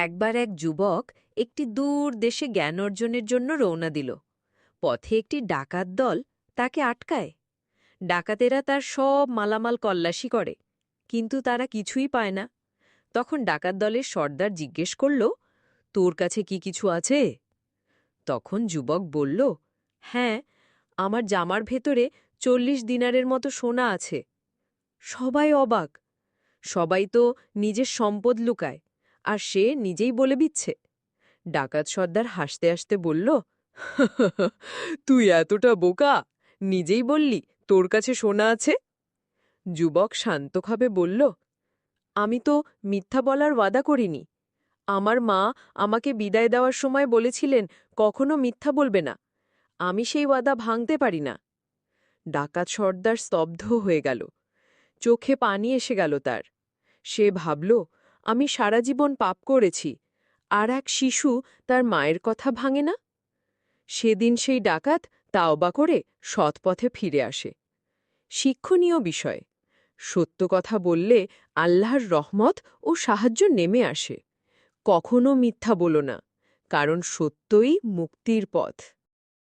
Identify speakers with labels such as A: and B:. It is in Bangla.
A: একবার এক যুবক একটি দূর দেশে জ্ঞান অর্জনের জন্য রওনা দিল। পথে একটি ডাকাত দল তাকে আটকায়। ডাকাতেরা তার সব মালামাল কল্লাশি করে, কিন্তু তারা কিছুই পায় না। তখন ডাকাত দলের সর্দার জিজ্ঞেস করল, তোর কাছে কি কিছু আছে? তখন যুবক বলল, হ্যাঁ, আমার জামার ভেতরে 40 দিনারের মতো সোনা আছে। সবাই অবাক। সবাই তো নিজের সম্পদ লুকায়, আর সে নিজেই বলে দিচ্ছে। ডাকাত সর্দার হাসতে হাসতে বলল, তুই এতটা বোকা, নিজেই বললি তোর কাছে সোনা আছে। যুবক শান্তভাবে বলল, আমি তো মিথ্যা বলার ওয়াদা করিনি। আমার মা আমাকে বিদায় দেওয়ার সময় বলেছিলেন কখনো মিথ্যা বলবে না। আমি সেই ওয়াদা ভাঙতে পারি না। ডাকাত সর্দার স্তব্ধ হয়ে গেল। চোখে পানি এসে গেল তার। সে ভাবল, আমি সারা জীবন পাপ করেছি, আর এক শিশু তার মায়ের কথা ভাঙে না। সেদিন সেই ডাকাত তাওবা করে সৎপথে ফিরে আসে। শিক্ষণীয় বিষয়, সত্য কথা বললে আল্লাহর রহমত ও সাহায্য নেমে আসে। কখনো মিথ্যা বলো না, কারণ সত্যই মুক্তির পথ।